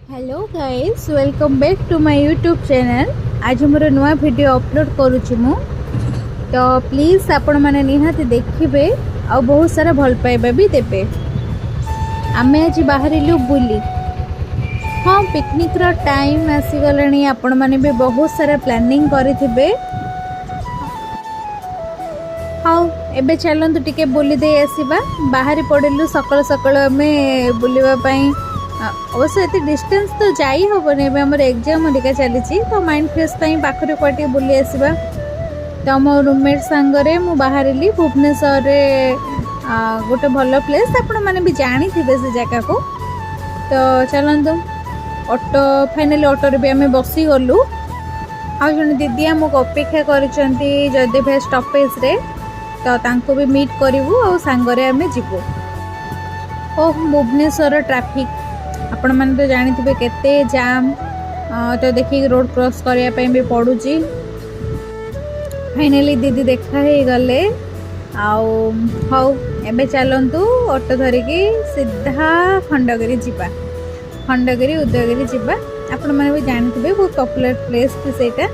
Hello guys, welcome back to my YouTube channel. आज मोर नुआ वीडियो अपलोड करुच्ची मु तो प्लीज आपण मैंने निहाती देखिए आ बहुत सारा भल पाइबा भी देबे। आमे आज बाहरिलु बुली। हाँ, पिकनिक रो टाइम आसीगलानी। आपण मैंने भी बहुत सारा प्लानिंग करिथिबे। हाँ, एबे चलंतु टिके बुली दे आसीबा। बाहरी पड़िलु सकाळ सकाळ आमे बुलिबा पई। अवश्य एत डिस्टेंस तो जाई हेबन। एमर एग्जाम हरिका चली तो माइंड फ्रेश पाखे कटे बुली आसवा। तो मो रूममेट सांगरे मु बाहरिली भुवनेश्वर रे गोटे भल प्लेस आपण मैंने भी जानी थे से जगह को। तो चलतु ऑटो फाइनली ऑटो भी आम बसी गलु। आ जन दीदी आमको अपेक्षा करछंती जयदेव स्टॉपेज रे। तो तांको भी मीट करिवु आ सांगरे आमे जिवु। ओ भुवनेश्वर ट्रैफिक आपण मैंने तो जानी थे केते जाम। तो देखिए रोड क्रॉस करने भी पड़ुची। फाइनली दीदी देखा ही गले। हाउ एबे चलंतु ऑटो धरिकी सीधा खंडगिरी जीवा। खंडगिरी उदयगिरी जीवा। आपण मैंने भी जानी थे बहुत पॉपुलर प्लेस थी सेटा।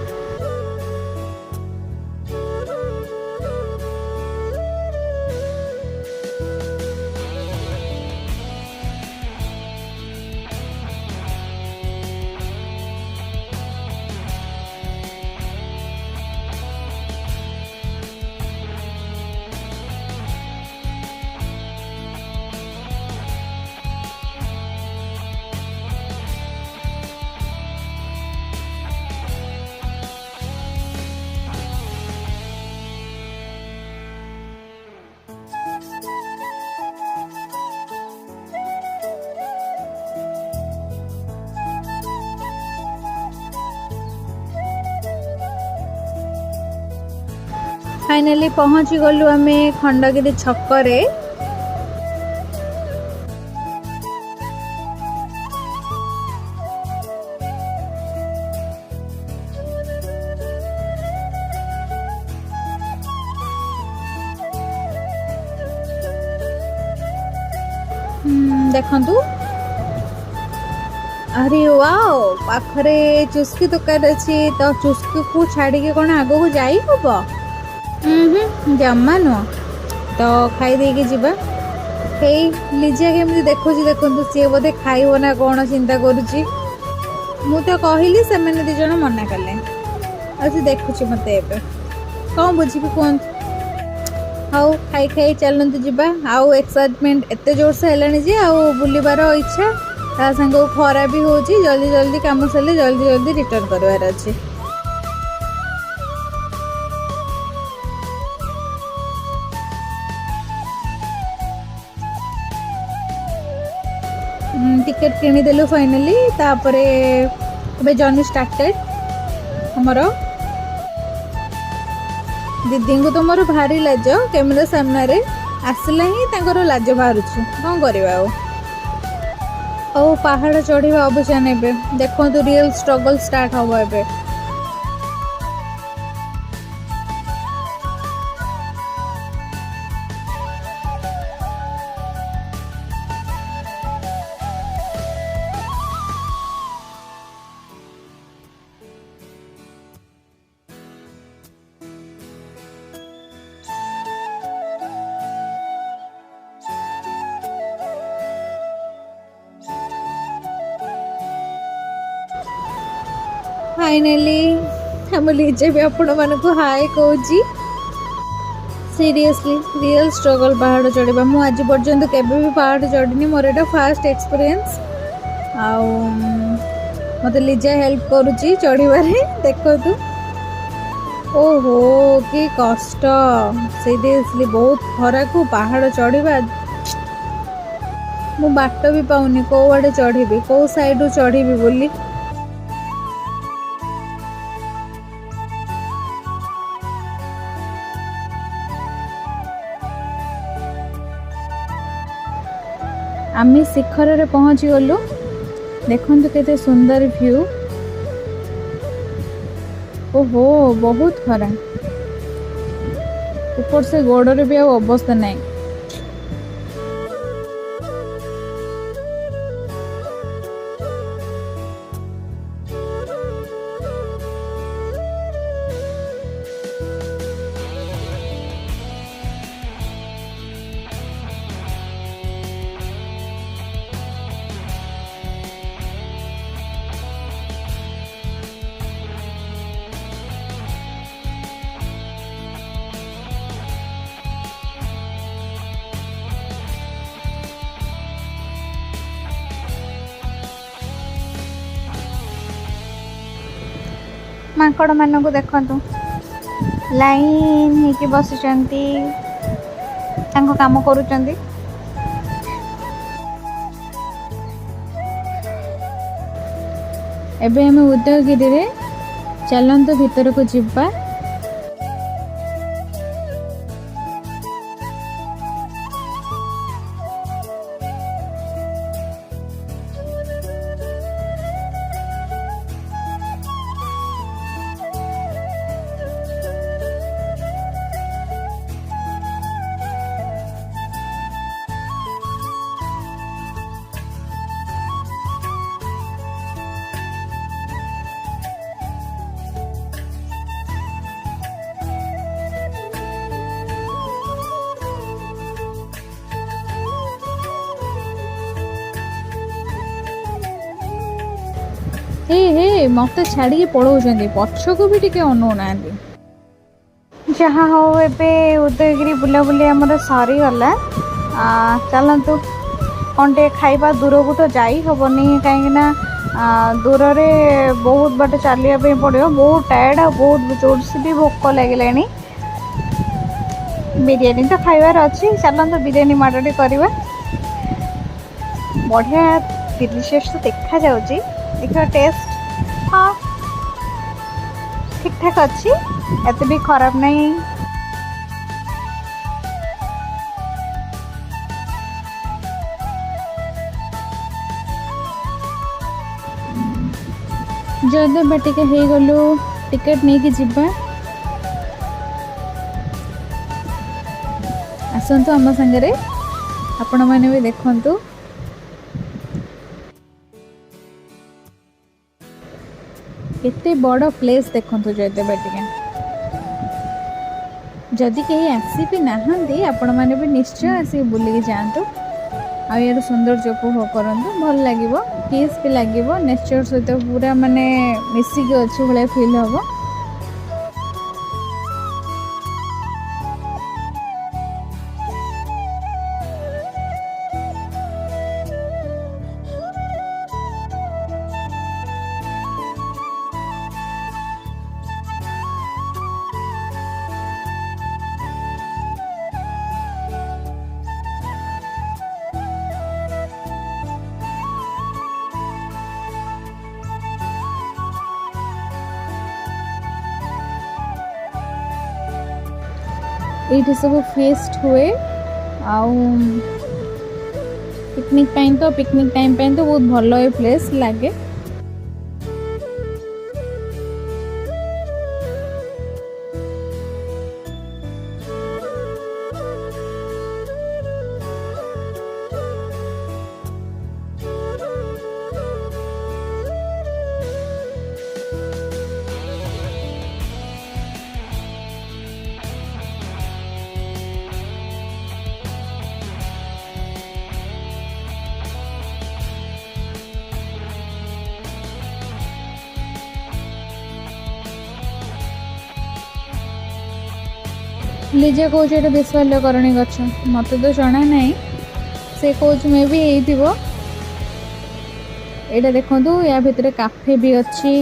फाइनली पहुंची गलु आमे खंडगिरी छकरे। देखंतु अरे वाओ पाखरे चुस्की दुकान अच्छी। तो चुस्की को छाड़ी के कौन आगो को जाई हबो? जमा नुह। तो खाई देकी जीवा। लिजा केमती देखुची देखु सी बोधे खाइब ना कौन चिंता करुची। मु तो कहली से मैंने दी जन मना कले। अच्छी देखुची मत एबे कौन बुझी कहतु। हाउ खाई खाई चलतु जीवा। आउ एक्साइटमेंट एते जोर से हेलानी जे आउ बुलिबार इच्छा ता संग खरा भी होची। जल्दी जल्दी काम सले जल्दी जल्दी रिटर्न करवार अछि। टिकेट किनीदेलु फाइनली। तापरे अबे जर्नी स्टार्टेड हमर। दीदी को तो मोर भारी लाज कैमेरा सामने रे आसला ही तांकर लाज बाहरुछु। कौन करबा ओ पहाड़ चढ़ीबा अवसान एबे देखो तो रियल स्ट्रगल स्टार्ट होबो एबे। फाइनली हम लीजे भी आपण मानक हाय कहूँ। सीरियसली रियल स्ट्रगल पहाड़ चढ़ा। मु आज पर्यंत केबे भी पहाड़ चढ़नी। मोर एटा फर्स्ट एक्सपीरियंस। आउ मते लीजा हेल्प करुची चढ़ीबारे। देखो तू ओहो कि कष्ट। सीरियसली बहुत खरा को पहाड़ चढ़ीबा। मु बाट भी पाऊनी को आड़े चढ़ी को साइड चढ़ी बोली। आम्ही शिखर रे पहुंची गलु। देखंतु केते सुंदर व्यू। ओहो बहुत खरा। ऊपर से गोड़े भी अवस्था नहीं। ମାଙ୍କଡ଼ ମାନଙ୍କୁ ଦେଖନ୍ତୁ ଲାଇନ୍ ହେଇକି ବସିଛନ୍ତି, ତାଙ୍କ କାମ କରୁଛନ୍ତି। ଏବେ ଆମେ ଉଦୟଗିରିରେ, ଚାଲନ୍ତୁ ଭିତରକୁ ଯିବା। हे हे मत छाड़ी पलाउଛନ୍ତି, पछको भी टिके अनौनाहांती। जहाँ हो एबे उदयगिरी बुलाबुली आमर सरीगला। चलतु कौन टे खाइबा, दूर को तो जाई हबनी कहीं दूर रे बहुत बाट चलिया पड़ो, बहुत टायर्ड आ बहुत जोर से भी भोक लगे। बिरियानी तो खाइबार अच्छी, चलतु बिरियानी माडटी करवा। बढ़िया डिलिशियस तो देखा जाउची, देखो टेस्ट हाँ ठीक ठाक अच्छी, एत भी खराब नहीं। जदे बाटिके हो गलु टिकेट नहीं कि जीवा, आसतु आम संगे आपण मैंने भी देखंतु। केते बड़ प्लेस देखंतु जयदेव बाटिका। जदि कहीं आसी भी नहांती, आपण मैंने भी निश्चय आसी बुलिकी जातु। आ यार सौंदर्य उपभोग करंतु, भल लागिवो, पीस भी लागिवो, नेचर सहित पूरा माने मिसिकी अच्छी भाया फील हम। ये सब फेस्ट हुए पिकनिक तो पिकनिक टाइम तो बहुत भल प्लेस लगे। लीजा कौच ये विश्वाल्यकरणी गछ, मत तो जना ना, से कौच में भी ये देखो या भितर काफे भी अच्छी।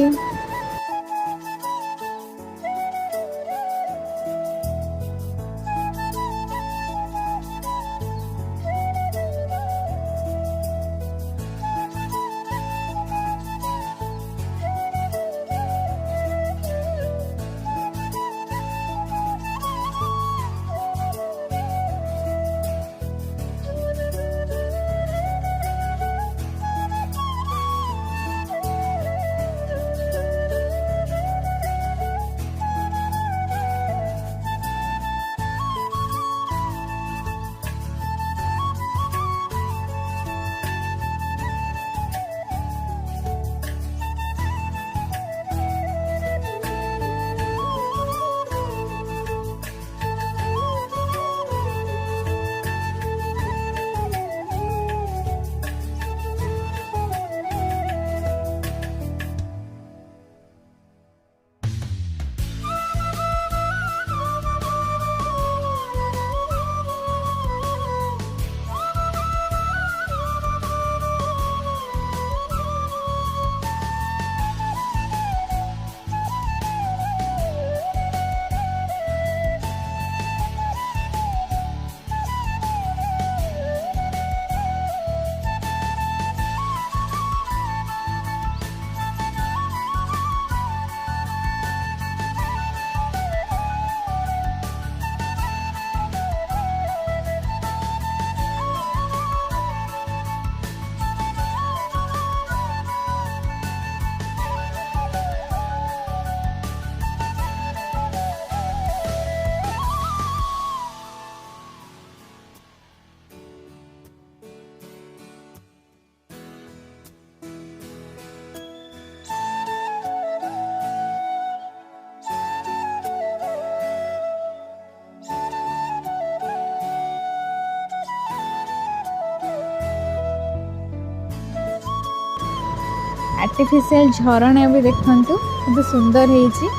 आर्टिफिशियल झरणा भी देखंतु बहुत सुंदर है।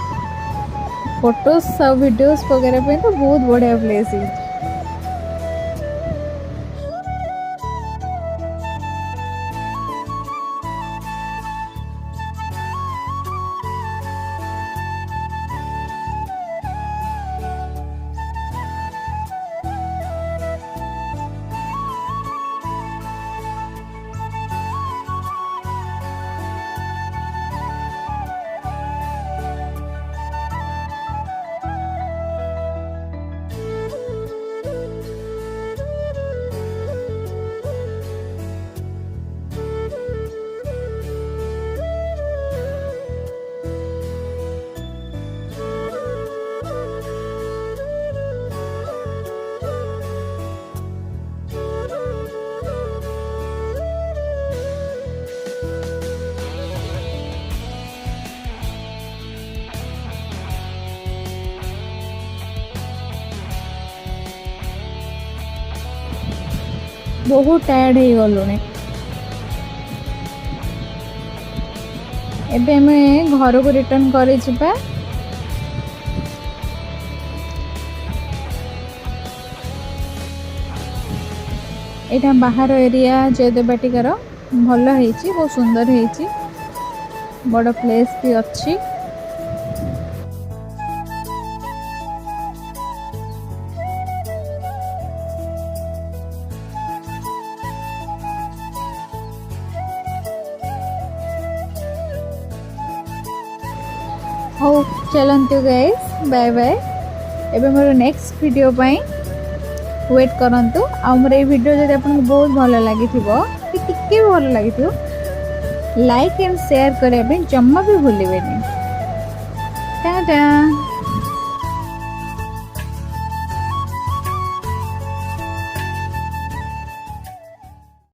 फोटोज सब वीडियोस वगैरह पे तो बहुत बढ़िया प्लेस है। बहुत टायर्ड हो गलुने। एबे हमें घर को रिटर्न करे जिबा। एटा बाहर एरिया जयदेवबाटिकार भल होईची, बहुत सुंदर होईची, बड़ प्लेस भी अच्छी। हो चलंतु गाइस, बाय बाय। एबे मोर नेक्स्ट वीडियो पाई वेट करंतु। आ मोर ए वीडियो जदि आपन बहुत भल लागिथिबो कि टिके भल लागिथिबो लाइक एंड शेयर करबे जम्मा भी भूलिबेनी। टाटा।